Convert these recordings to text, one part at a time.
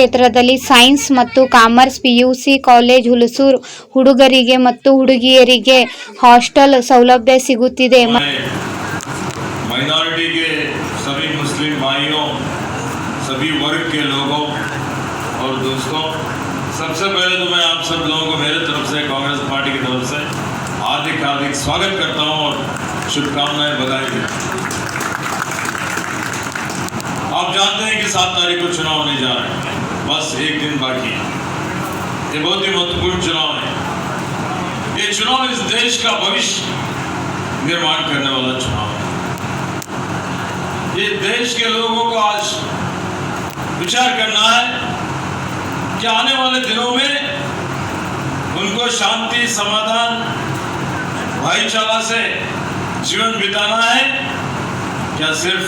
ಕ್ಷೇತ್ರದಲ್ಲಿ ಸೈನ್ಸ್ ಮತ್ತು commerce PUC college Hulasuru ಹುಡುಗರಿಗೆ ಮತ್ತು ಹುಡುಗಿಯರಿಗೆ ಹಾಸ್ಟೆಲ್ ಸೌಲಭ್ಯ ಸಿಗುತ್ತಿದೆ. माइनॉरिटी के सभी मुस्लिम भाइयों, सभी वर्ग के लोगों और दोस्तों, सबसे पहले तो मैं आप सब लोगों को मेरे तरफ से कांग्रेस पार्टी की तरफ से हार्दिक स्वागत करता हूं और शुभकामनाएं बधाई देता हूं। आप जानते हैं कि 7 तारीख को चुनाव होने जा रहे हैं, बस एक दिन बाकी है। ये बहुत ही महत्वपूर्ण चुनाव है। ये चुनाव इस देश का भविष्य निर्माण करने वाला चुनाव है। ये देश के लोगों को आज विचार करना है कि आने वाले दिनों में उनको शांति, समाधान, भाईचारा से जीवन बिताना है, क्या सिर्फ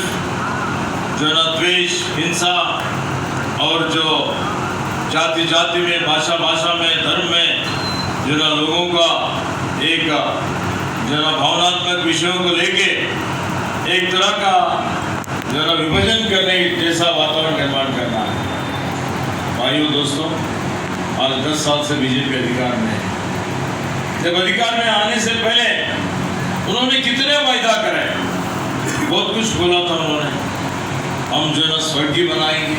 जो न द्वेष, हिंसा और जो जाति में, भाषा में, धर्म में जो न लोगों का एक जो न भावनात्मक विषयों को लेके एक तरह का जो न विभाजन करने जैसा वातावरण निर्माण करना है। भाइयों दोस्तों, आज 10 साल से बीजेपी अधिकार में है। जब अधिकार में आने से पहले उन्होंने कितने वायदा करे, बहुत कुछ बोला था उन्होंने। हम जो न स्वर्गीय बनाएंगे,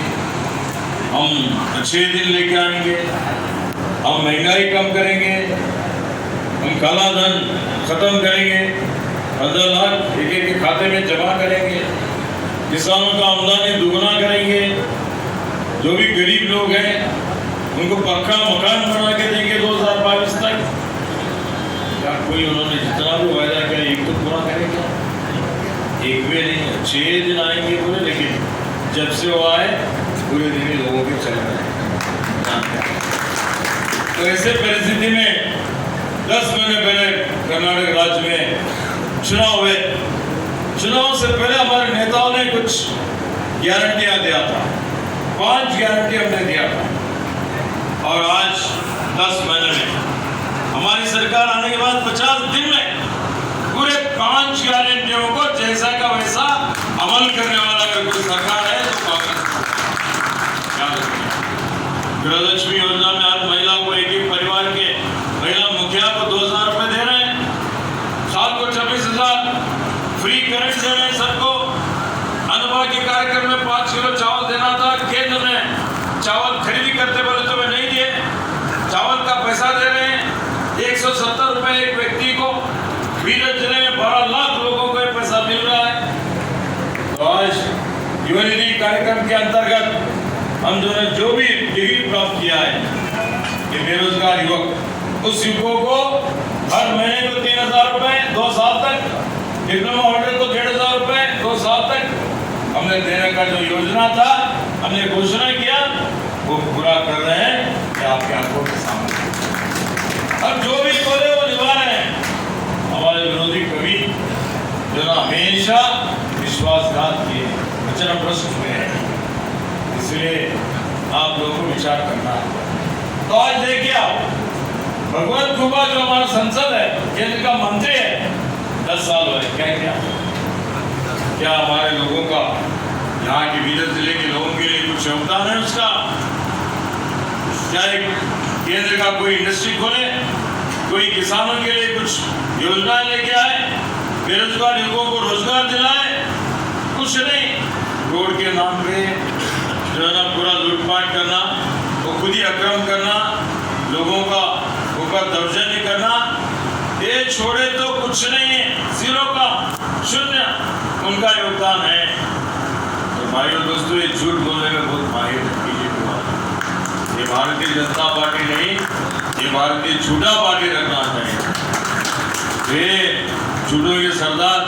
हम अच्छे दिन लेके आएंगे, हम महंगाई कम करेंगे, हम काला धन खत्म करेंगे, 15 लाख एक के खाते में जमा करेंगे, किसानों का आमदनी दुगना करेंगे, जो भी गरीब लोग हैं उनको पक्का मकान बना के देंगे 2022 तक। क्या कोई उन्होंने जितना भी वायदा किया एक तो पूरा करेंगे? एक भी नहीं। 6 दिन आएंगे पूरे, लेकिन जब से वो आए पूरे दिन ही लोगों के चल रहे हैं। तो ऐसे परिस्थिति में 10 महीने पहले कर्नाटक राज्य में चुनाव हुए। चुनाव से पहले हमारे नेताओं ने कुछ गारंटियां दिया था, 5 गारंटी हमने दिया था। और आज 10 महीने में हमारी सरकार आने के बाद 50 दिन में पूरे 5 गारंटियों को जैसा का वैसा अमल करने वाला अगर कोई सरकार है तो कांग्रेस। गृहलक्ष्मी योजना में आज महिला को एक परिवार के महिला मुखिया को 2000 रुपए दे रहे हैं, साल को 26,000 फ्री करंट दे रहे हैं सबको। अन्नभाग्य कार्यक्रम में 5 किलो चावल देना था, केंद्र ने चावल खरीदी करते बोले तो वे नहीं दिए, चावल का पैसा दे रहे हैं। 170 रुपए एक व्यक्ति को, बीरत जिले में 12 लाख लोगों को पैसा मिल रहा है। तो आज युवनिधि कार्यक्रम के अंतर्गत हम जो भी डिग्री प्राप्त किया है, ये बेरोजगार युवक, उस युवकों को हर महीने को 3,000 रुपए 2 साल तक, डिप्लोमा होल्डर को 1,500 रुपए 2 साल तक हमने देने का जो योजना था, हमने घोषणा किया, वो पूरा कर रहे हैं। क्या आपके आंखों के सामने अब जो भी बोले वो निभा रहे हैं। हमारे विरोधी कवि जो ना हमेशा विश्वासघात किए, वचनभ्रष्ट हुए हैं, इसलिए आप लोगों को विचार करना है। तो आज देखिए आप, भगवत खुबा जो हमारा संसद है, केंद्र का मंत्री है, 10 साल हुए, क्या हमारे लोगों का, यहाँ के बीदर जिले के लोगों के लिए कुछ योगदान है उसका? क्या एक केंद्र का कोई इंडस्ट्री खोले, कोई किसानों के लिए कुछ योजना लेके आए, बेरोजगार युवकों को रोजगार दिलाए? कुछ नहीं। रोड के नाम पे जो है ना पूरा लूटपाट करना, वो खुद ही अक्रम करना, लोगों का ऊपर दौर्जन्य करना, ये छोड़े तो कुछ नहीं है, 0 का 0 उनका योगदान है। तो भाइयों दोस्तों, ये झूठ बोलने में बहुत माहिर है बीजेपी वाले। ये भारतीय जनता पार्टी नहीं, ये भारतीय झूठा पार्टी रखना चाहिए। ये झूठों के सरदार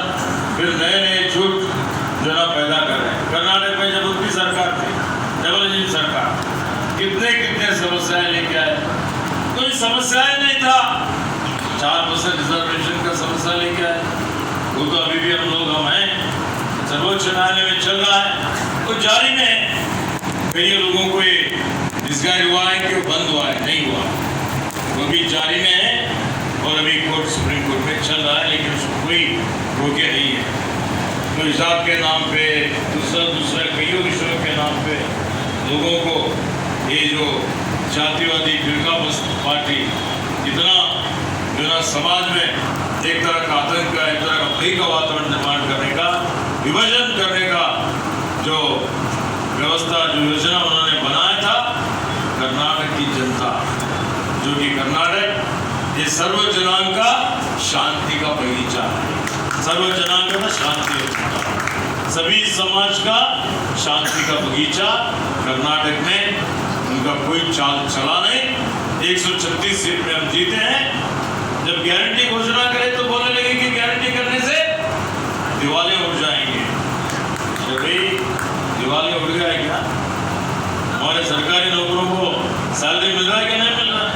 फिर नए झूठ जो ना पैदा कर रहे हैं। कर्नाटक में जब उनकी सरकार थी, डबल इंजन सरकार, कितने समस्याएं लेके आए, कोई समस्याएं नहीं था। 4% रिजर्वेशन का समस्या लेके आए, वो तो अभी भी हम हैं, सर्वोच्च न्यायालय में चल रहा है, तो जारी में कई लोगों को ये डिस्गाइड हुआ है कि वो बंद हुआ है, नहीं हुआ, वो भी जारी में है और अभी कोर्ट, सुप्रीम कोर्ट में चल रहा है, लेकिन उसको कोई रोके नहीं है। तो हिसाब के नाम पे, दूसरे कई विषयों के नाम पे लोगों को ये जो जातिवादी फिरकापरस्त पार्टी इतना जो ना समाज में एक तरह का आतंक का, एक तरह का भय का वातावरण निर्माण करने का, विभाजन करने का जो व्यवस्था, जो योजना उन्होंने बनाया था, कर्नाटक की जनता, जो कि कर्नाटक ये सर्व जनांग का शांति का बगीचा है, सर्व जनांग का शांति का, सभी समाज का शांति का बगीचा कर्नाटक में उनका कोई चाल चला नहीं। 136 सीट में हम जीते हैं। जब गारंटी घोषणा करें तो बोलने लगे कि गारंटी करने से दिवाले उड़ जाएंगे। तो भाई दिवाले उड़ गया क्या? हमारे सरकारी नौकरों को सैलरी मिल रहा है कि नहीं मिल रहा है?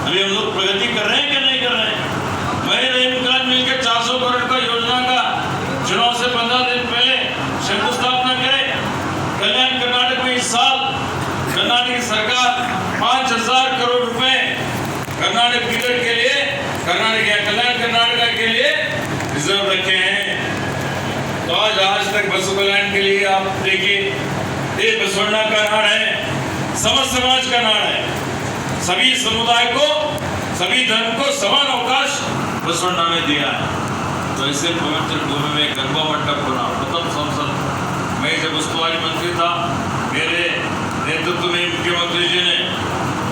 अभी हम लोग प्रगति कर रहे हैं कि नहीं कर रहे हैं? मैंने रहीम खान मिलकर 400 करोड़ का योजना का चुनाव से 15 दिन पहले शंकुस्थापना करे। कल्याण कर्नाटक में इस साल कर्नाटक की सरकार 5000 करोड़ रुपए कर्नाटक पीरियड के लिए, कर्नाटक या कल्याण कर्नाटक के लिए रिजर्व रखे हैं। तो आज तक बसु कल्याण के लिए आप देखिए, ये बसवण्णा का नाड़ है, समस्त समाज का नाड़ है। सभी समुदाय को, सभी धर्म को समान अवकाश बसवण्णा ने दिया है। तो ऐसे पवित्र भूमि में गरबा मंडप बना। प्रथम संसद मैं जब उस्तुवारी मंत्री था, मेरे नेतृत्व में मुख्यमंत्री जी ने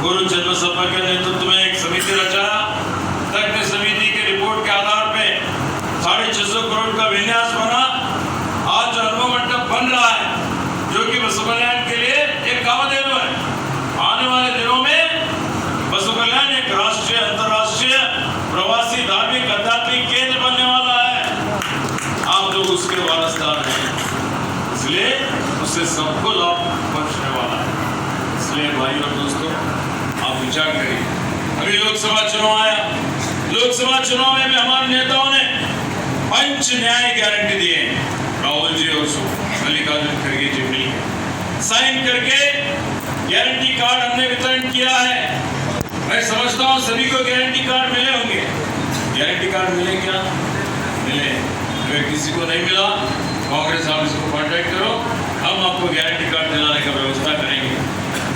गुरु जन्म सभा के नेतृत्व में एक समिति रचा। तज्ञ समिति की रिपोर्ट के आधार पे 650 करोड़ का विन्यास बना। आज जो गरबा मंडप बन रहा है, जो कि बसु कल्याण के लिए एक कामधेनु है। आने वाले दिनों में बसु कल्याण एक राष्ट्रीय, अंतर्राष्ट्रीय प्रवासी धार्मिक आध्यात्मिक केंद्र बनने वाला है। आप लोग उसके वारसदार हैं, इसलिए उससे सबको लाभ पहुंचने वाला है। इसलिए भाई और दोस्तों, आप विचार करिए। अभी लोकसभा चुनाव आया, लोकसभा चुनाव में भी हमारे नेताओं ने पंच न्याय गारंटी दिए। राहुल जी और मल्लिकार्जुन खड़गे जी मिलकर साइन करके गारंटी कार्ड हमने वितरण किया है। मैं समझता हूँ सभी को गारंटी कार्ड मिले होंगे। गारंटी कार्ड मिले क्या? मिले। अगर किसी को नहीं मिला, कांग्रेस ऑफिस को कांटेक्ट करो, हम आपको गारंटी कार्ड दिलाने का व्यवस्था करेंगे।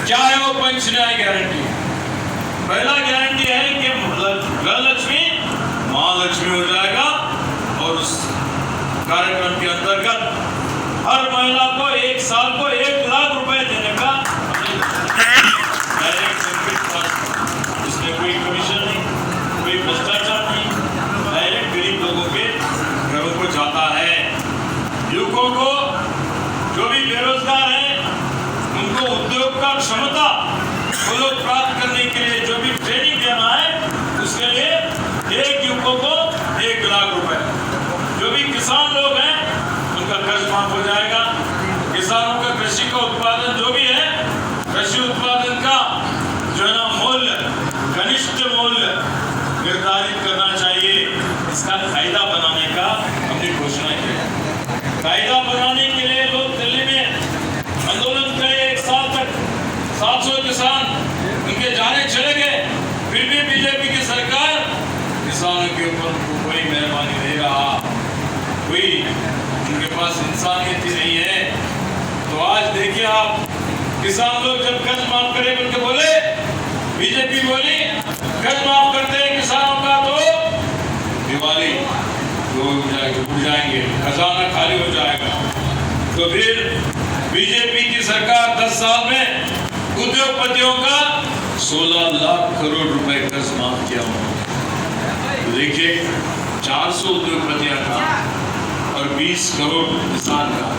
क्या है वो पंच न्याय गारंटी? पहला गारंटी है कि गृहलक्ष्मी महालक्ष्मी हो जाएगा, और उस कार्यक्रम के अंतर्गत हर महिला को 1 साल को 1 लाख रुपए देने का डायरेक्ट बेनिफिट, इसमें कोई कमीशन नहीं, कोई भ्रष्टाचार नहीं, डायरेक्ट गरीब लोगों के घरों को जाता है। युवकों को, जो भी बेरोजगार हैं, उनको उद्योग का क्षमता वो लोग प्राप्त करने के लिए जो भी ट्रेनिंग देना है, उसके लिए एक युवकों को 1 लाख रुपए। जो भी किसान लोग हैं, उनका कर्ज माफ हो जाएगा। किसानों का कृषि का उत्पादन जो भी है, कृषि उत्पादन का जो है ना मूल्य, कनिष्ठ मूल्य निर्धारित करना चाहिए। इसका कायदा बनाने का हमने घोषणा की है। कायदा बनाने के लिए लोग दिल्ली में आंदोलन करे। 1 साल तक 700 किसान उनके जाने चले गए, फिर भी बीजेपी की सरकार किसानों के ऊपर कोई मेहरबानी नहीं रहा, कोई उनके पास इंसानियत ही नहीं है। तो आज देखिए आप, किसान लोग जब कर्ज माफ करे उनके बोले, बीजेपी बोली कर्ज माफ करते हैं किसानों का तो दिवाली उड़ जाएंगे, खजाना खाली हो जाएगा। तो फिर बीजेपी की सरकार 10 साल में उद्योगपतियों का 16 लाख करोड़ रुपए कर्ज माफ किया उन्होंने। तो देखिए 400 उद्योगपतियों का और 20 करोड़ किसान का।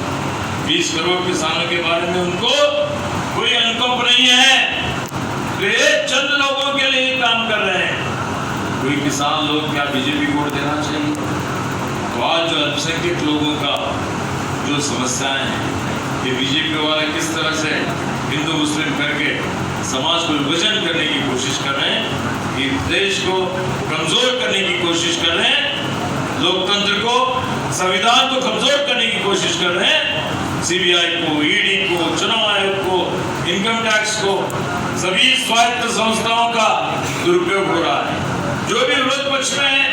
20 करोड़ किसानों के बारे में उनको कोई अनुकंप नहीं है। वे चंद लोगों के लिए काम कर रहे हैं। कोई किसान लोग क्या बीजेपी को वोट देना चाहिए? तो आज जो अल्पसंख्यक लोगों का जो समस्याएं हैं, ये बीजेपी वाले किस तरह से हिंदू मुस्लिम करके समाज को विभाजन करने की कोशिश कर रहे हैं, ये देश को कमजोर करने की कोशिश कर रहे हैं, लोकतंत्र को, संविधान को कमजोर करने की कोशिश कर रहे हैं। सीबीआई को, ईडी को, चुनाव आयोग को, इनकम टैक्स को, सभी स्वायत्त संस्थाओं का दुरुपयोग हो रहा है। जो भी विरोध पक्ष में है,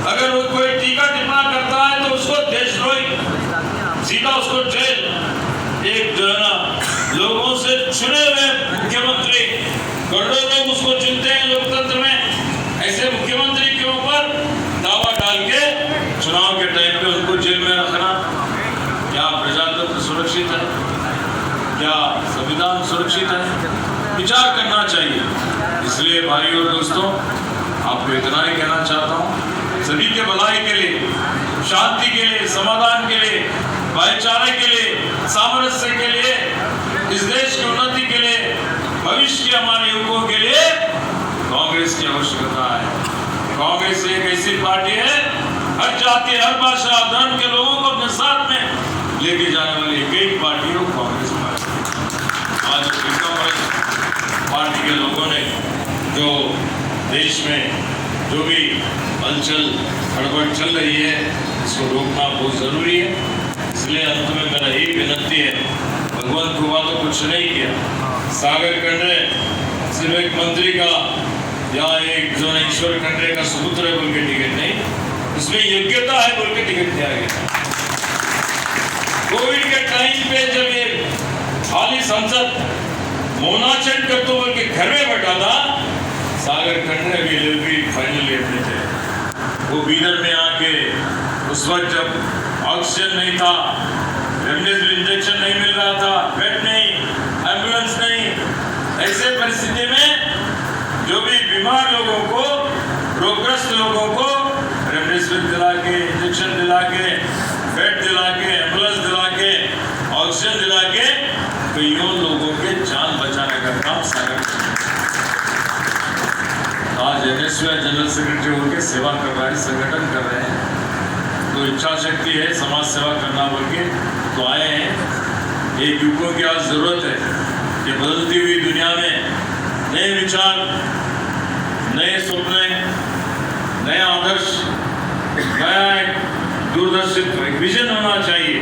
अगर वो कोई टीका टिप्पणी करता है तो उसको देशद्रोही, सीधा उसको जेल। एक जो है ना लोगों से चुने हुए संविधान सुरक्षित है, विचार करना चाहिए। इसलिए भाई और दोस्तों, आपको इतना ही कहना चाहता हूँ, सभी के भलाई के लिए, शांति के लिए, समाधान के लिए, भाईचारे के लिए, सामरस्य के लिए, इस देश की उन्नति के लिए, भविष्य के हमारे युवकों के लिए कांग्रेस की आवश्यकता है। कांग्रेस एक ऐसी पार्टी है, हर जाति, हर भाषा, धर्म के लोगों को अपने साथ में लेके जाने वाली एक पार्टी हो कांग्रेस पार्टी। आज पार्टी के लोगों ने जो देश में जो भी हलचल हड़बड़ चल रही है, इसको रोकना बहुत जरूरी है। इसलिए अंत में मेरा यही विनती है, भगवंत हुआ तो कुछ नहीं किया, सागर खंडरे सिर्फ एक मंत्री का या एक जो ईश्वर खंडरे का सुपुत्र है बोल के टिकट नहीं, उसमें योग्यता है बोल के टिकट दिया गया। कोविड के टाइम पे जब ये खाली संसद मोनाचट कर तो बोल के घर में बैठा था, सागर खंडरे भी एलएलबी फाइनल ईयर में थे। वो बीदर में आके उस वक्त जब ऑक्सीजन नहीं था, रेमडेसिविर इंजेक्शन नहीं मिल रहा था, बेड नहीं, एम्बुलेंस नहीं, ऐसे परिस्थिति में जो भी बीमार लोगों को, रोगग्रस्त लोगों को रेमडेसिविर दिला के, इंजेक्शन दिला के, बेड दिला के, एम्बुलेंस दिला के, ऑक्सीजन दिला के कईयों लोगों के जान बचाने का काम सागर आज एनएसयूआई जनरल सेक्रेटरी होकर सेवा कर रहा है, संगठन कर रहे हैं। तो इच्छा शक्ति है समाज सेवा करना बोल के तो आए हैं। एक युवकों की आज जरूरत है कि बदलती हुई दुनिया में नए विचार, नए सपने, नया आदर्श, नया एक दूरदर्शित विजन होना चाहिए।